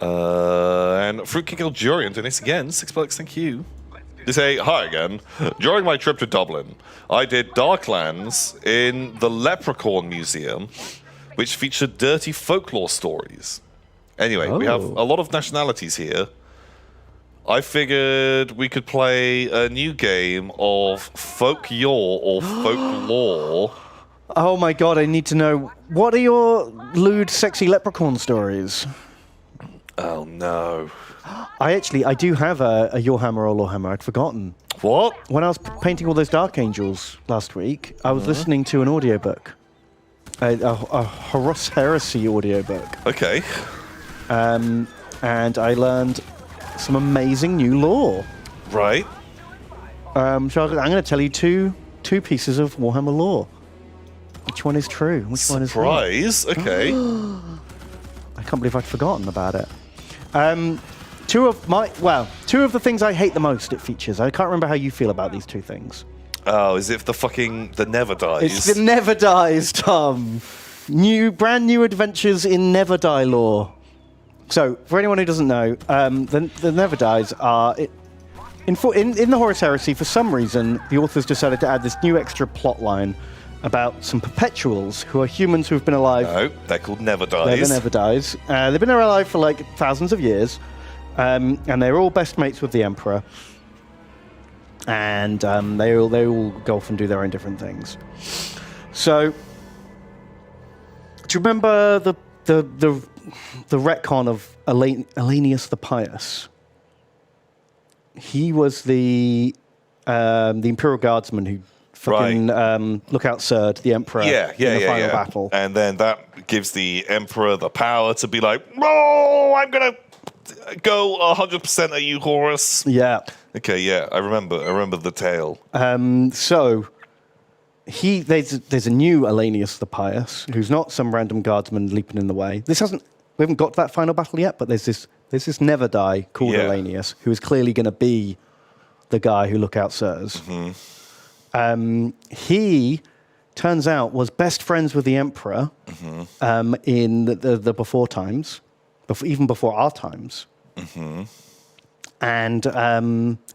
And Fruitcake Eldurian donates again, $6, thank you. They say, hi again. During my trip to Dublin, I did Darklands in the Leprechaun Museum, which featured dirty folklore stories. Anyway, we have a lot of nationalities here. I figured we could play a new game of folk yore or folklore. Oh my god, I need to know. What are your lewd, sexy leprechaun stories? Oh no. I do have a Yourhammer or Lorehammer. I'd forgotten. What? When I was painting all those Dark Angels last week, I was listening to an audiobook. A Horus Heresy audiobook. Okay. And I learned some amazing new lore. Right. So I'm going to tell you two pieces of Warhammer lore. Which one is true? Which one is Surprise. Okay. I can't believe I'd forgotten about it. Two of the things I hate the most it features. I can't remember how you feel about these two things. Oh, is it the Never Dies? It's the Never Dies, Tom. Brand new adventures in Never Die lore. So, for anyone who doesn't know, the Never Dies are... In the Horus Heresy, for some reason, the authors decided to add this new extra plot line about some Perpetuals, who are humans who have been alive... No, they're called Never Dies. They're the Never Dies. They've been alive for, like, thousands of years, and they're all best mates with the Emperor. And they all go off and do their own different things. So, do you remember the retcon of Elenius the Pious? He was the Imperial Guardsman who fucking look out, sir, to the Emperor in the final battle. And then that gives the Emperor the power to be like, oh, I'm going to go 100% at you, Horus. Yeah. Okay, yeah, I remember the tale. So there's a new Elenius the Pious, who's not some random guardsman leaping in the way. We haven't got to that final battle yet, but there's this Never Die called Elenius, who is clearly going to be the guy who look out, sirs. Mm-hmm. He turns out was best friends with the Emperor in the before times, even before our times. Mm-hmm. And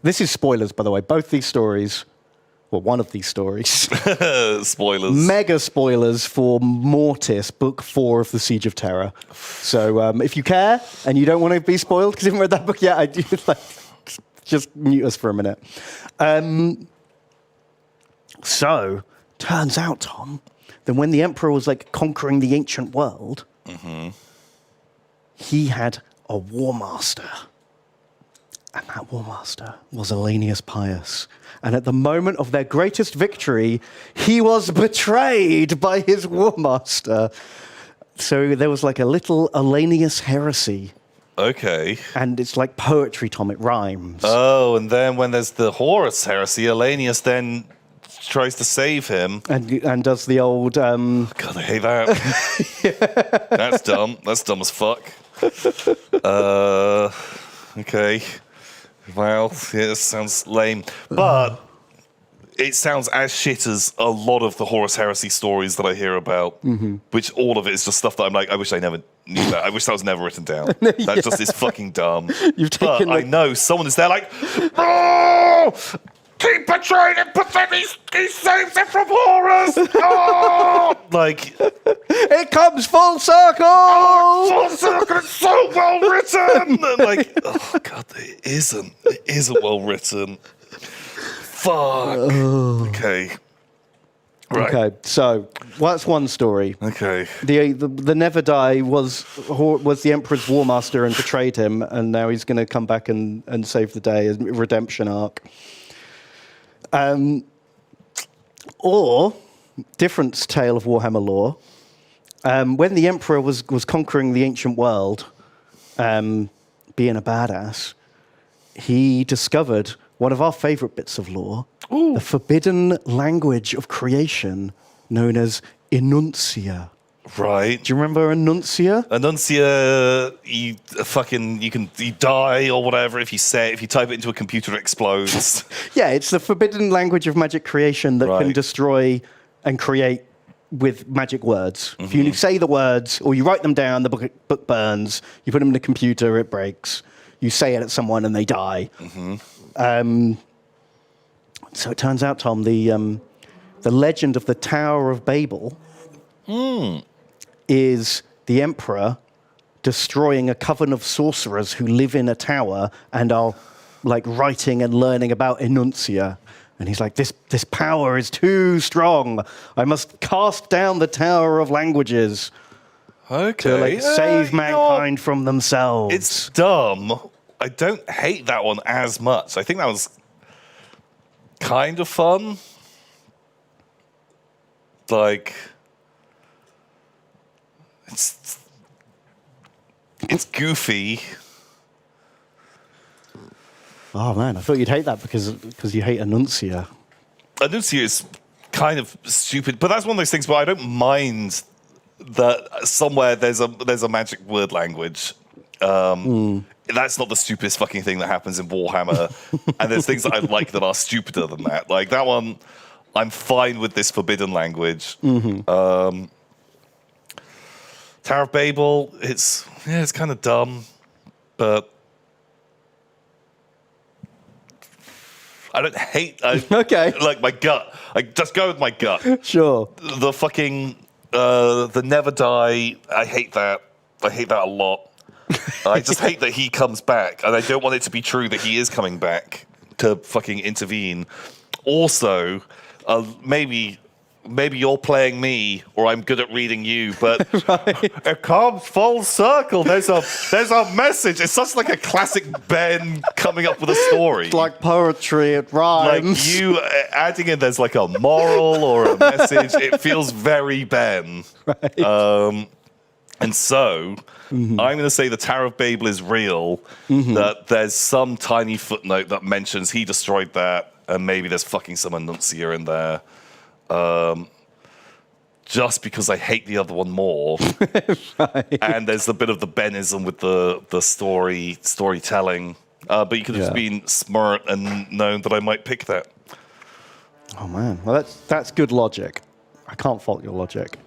this is spoilers, by the way. Both these stories, well, one of these stories. Spoilers. Mega spoilers for Mortis, Book 4 of the Siege of Terror. So if you care and you don't want to be spoiled because you haven't read that book yet, I do just mute us for a minute. So, turns out, Tom, that when the Emperor was like conquering the ancient world, he had a war master. And that war master was Elenius Pius. And at the moment of their greatest victory, he was betrayed by his war master. So there was like a little Elenius heresy. Okay. And it's like poetry, Tom. It rhymes. Oh, and then when there's the Horus heresy, Elenius then tries to save him. And does the old... God, I hate that. That's dumb. That's dumb as fuck. Okay. Well, yeah, it sounds lame. But it sounds as shit as a lot of the Horus Heresy stories that I hear about, which all of it is just stuff that I'm like, I wish I never knew that. I wish that was never written down. That just is fucking dumb. But I know someone is there like, oh! He betrayed him, but then he saves him from Horus! Oh! Like... It comes full circle! Oh, full circle, it's so well written! Like, oh god, it isn't. It isn't well written. Fuck. Okay. Right. Okay, so that's one story. Okay. The Never Die was the Emperor's war master and betrayed him, and now he's going to come back and save the day, as a redemption arc. Or different tale of Warhammer lore. When the Emperor was conquering the ancient world, being a badass, he discovered one of our favorite bits of lore, the forbidden language of creation known as Enuncia. Right. Do you remember Enuncia? Enuncia, you die or whatever if you type it into a computer, it explodes. Yeah, it's the forbidden language of magic creation that can destroy and create with magic words. If you say the words or you write them down, the book burns. You put them in the computer, it breaks. You say it at someone and they die. So it turns out, Tom, the legend of the Tower of Babel is the emperor destroying a coven of sorcerers who live in a tower and are like writing and learning about Enuncia. And he's like, this power is too strong. I must cast down the Tower of Languages to like save mankind from themselves. It's dumb. I don't hate that one as much. I think that was kind of fun. Like, it's goofy. Oh man, I thought you'd hate that because you hate Enuncia. Enuncia is kind of stupid, but that's one of those things where I don't mind that somewhere there's a magic word language. That's not the stupidest fucking thing that happens in Warhammer. And there's things that I like that are stupider than that. Like that one, I'm fine with this forbidden language. Tower of Babel, it's kind of dumb, but I don't hate. Okay. Like my gut. I just go with my gut. Sure. The fucking the never die. I hate that. I hate that a lot. I just hate that he comes back, and I don't want it to be true that he is coming back to fucking intervene. Also, maybe you're playing me, or I'm good at reading you, but it comes full circle. There's a message. It's such like a classic Ben coming up with a story. It's like poetry, it rhymes. Like you adding in, there's like a moral or a message. It feels very Ben. Right. And so, I'm going to say the Tower of Babel is real, that there's some tiny footnote that mentions he destroyed that, and maybe there's fucking some Enuncia in there. Just because I hate the other one more. Right. And there's a bit of the Benism with the storytelling. But you could have just been smart and known that I might pick that. Oh man, well that's good logic. I can't fault your logic.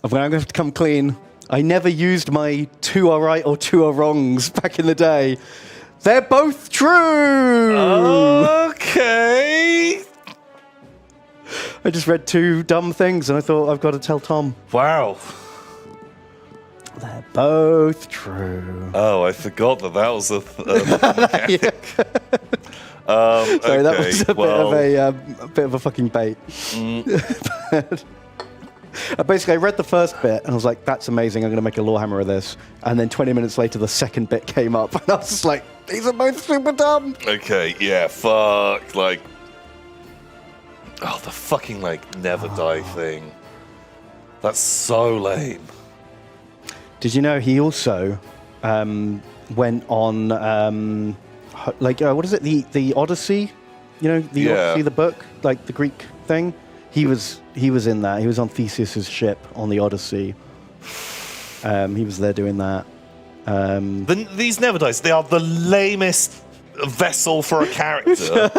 I'm going to have to come clean. I never used my 2 are right or 2 are wrongs back in the day. They're both true. Okay. I just read 2 dumb things and I thought I've got to tell Tom. Wow. They're both true. Oh, I forgot that was a mechanic. Sorry, that was a bit of a fucking bait. Basically, I read the first bit and I was like, that's amazing, I'm going to make a Lorehammer of this. And then 20 minutes later, the second bit came up and I was just like, these are both super dumb. Okay, yeah, fuck, like... Oh, the fucking, like, never die thing. That's so lame. Did you know he also went on, what is it, the Odyssey? You know, the Odyssey, the book, like the Greek thing? He was in that. He was on Theseus's ship on the Odyssey. He was there doing that. These never dies. They are the lamest vessel for a character.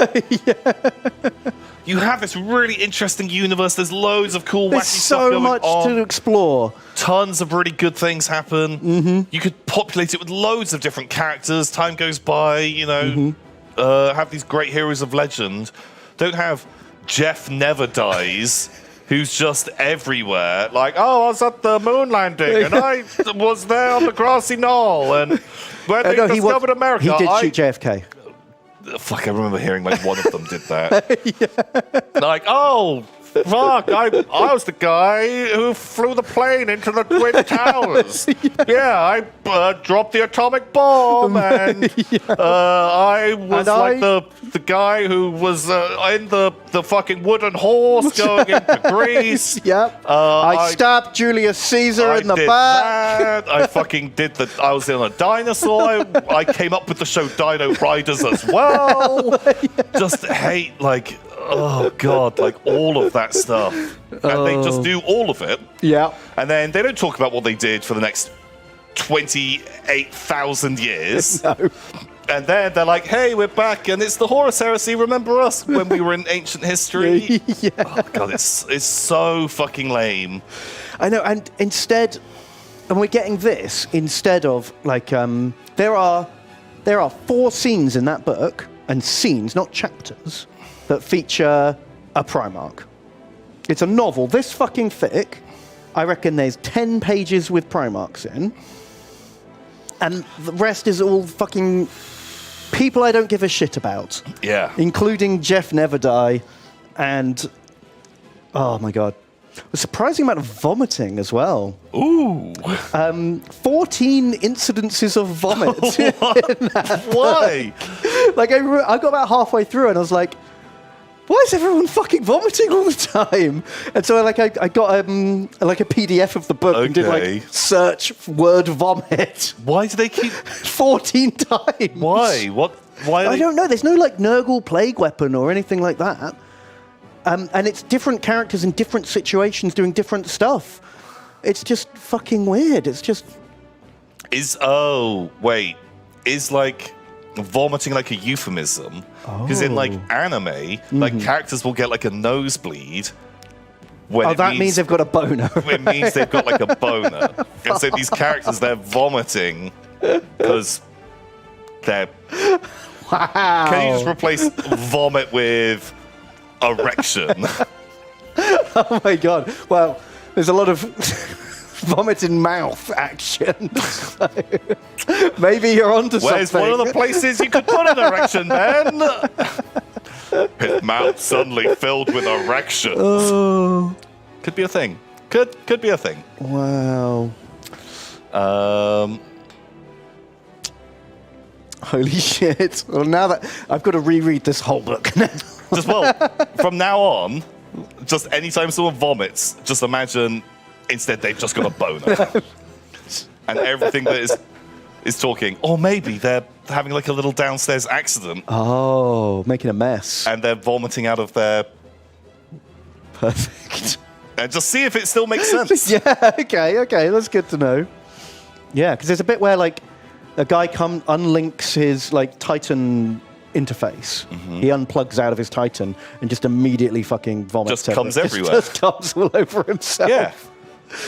You have this really interesting universe. There's loads of cool, wacky stuff going on. There's so much to explore. Tons of really good things happen. You could populate it with loads of different characters. Time goes by, you know. Have these great heroes of legend. Don't have Jeff Never Dies, who's just everywhere. Like, oh, I was at the moon landing, and I was there on the grassy knoll, and when they discovered America, he did shoot JFK. Fuck, I remember hearing like one of them did that. Like, oh, fuck, I was the guy who flew the plane into the Twin Towers. I dropped the atomic bomb, and I was the guy who was in the fucking wooden horse going into Greece. I stabbed Julius Caesar in the back. I fucking did I was in a dinosaur. I came up with the show Dino Riders as well. Just hate, like... Oh, God, like all of that stuff. And they just do all of it. And then they don't talk about what they did for the next 28,000 years. And then they're like, hey, we're back, and it's the Horus Heresy. Remember us when we were in ancient history? Yeah. Oh, God, it's so fucking lame. I know, and instead, and we're getting this instead of like there are 4 scenes in that book, and scenes, not chapters, that feature a Primarch. It's a novel this fucking thick. I reckon there's 10 pages with Primarchs in, and the rest is all fucking people I don't give a shit about. Yeah. Including Jeff Neverdie and, oh my God, a surprising amount of vomiting as well. Ooh. 14 incidences of vomit. Why? Like, I got about halfway through and I was like, why is everyone fucking vomiting all the time? And so I got like a PDF of the book and did like search word vomit. Why do they keep 14 times? Why? What? Why? I don't know. There's no like Nurgle plague weapon or anything like that. And it's different characters in different situations doing different stuff. It's just fucking weird. It's just Is like vomiting like a euphemism? Because in like anime, like characters will get like a nosebleed. When that means they've got a boner. It means they've got like a boner. And so these characters, they're vomiting because they're. Wow. Can you just replace vomit with erection? Oh my God. Well, there's a lot of vomit in mouth action. So maybe you're onto Where's something. one of the places you could put an erection, man? His mouth suddenly filled with erection. Oh. Could be a thing. Could be a thing. Wow. Holy shit. Well, now that I've got to reread this whole book now. From now on, just anytime someone vomits, just imagine instead they've just got a boner. And everything that is talking, or maybe they're having like a little downstairs accident. Oh, making a mess. And they're vomiting out of their... Perfect. And just see if it still makes sense. Yeah, okay, that's good to know. Yeah, because there's a bit where like a guy unlinks his like Titan interface. He unplugs out of his Titan and just immediately fucking vomits. Just comes everywhere. Just comes all over himself. Yeah.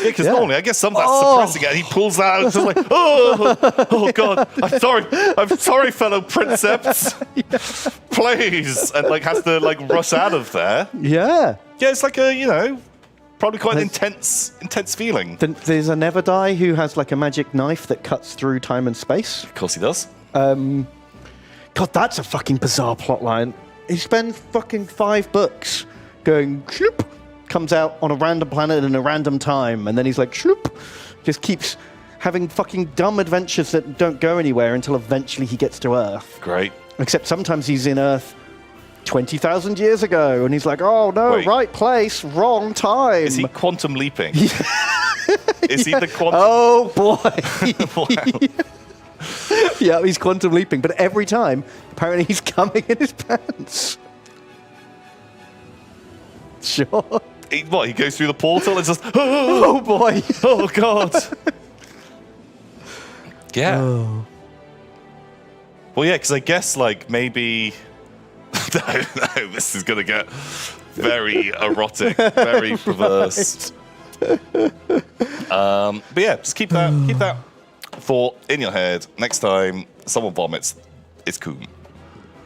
Yeah, because normally I guess some that's suppressing it, and he pulls that out and just like, oh God, I'm sorry, fellow princeps, please, and like has to like rush out of there. Yeah. Yeah, it's like a probably quite an intense feeling. There's a Neverdie who has like a magic knife that cuts through time and space. Of course he does. God, that's a fucking bizarre plotline. He spends fucking 5 books going, shloop, comes out on a random planet in a random time, and then he's like, shloop, just keeps having fucking dumb adventures that don't go anywhere until eventually he gets to Earth. Great. Except sometimes he's in Earth 20,000 years ago, and he's like, oh no, Wait. right place, wrong time. Is he quantum leaping? Is he the quantum? Oh boy. Wow. Yeah, he's quantum leaping, but every time, apparently he's coming in his pants. Sure. He goes through the portal and just, Oh boy. oh God. Yeah. Oh. Well, yeah, because I guess like maybe. No, this is gonna get very erotic, very perverse. But yeah, just keep that thought in your head. Next time someone vomits, it's cool.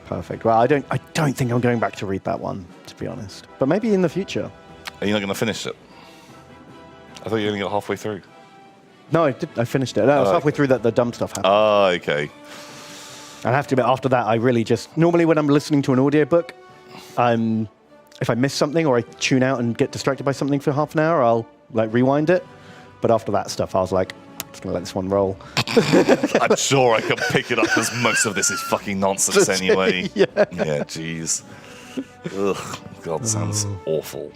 Perfect. Well, I don't think I'm going back to read that one, to be honest. But maybe in the future. Are you not gonna finish it? I thought you only got halfway through. No, I finished it. No, I was halfway through that the dumb stuff happened. Oh, okay. I have to admit, after that, I really just... Normally when I'm listening to an audiobook, if I miss something or I tune out and get distracted by something for half an hour, I'll like rewind it. But after that stuff, I was like, I'm just going to let this one roll. I'm sure I can pick it up because most of this is fucking nonsense anyway. Yeah. Yeah, jeez. Ugh, God, sounds awful.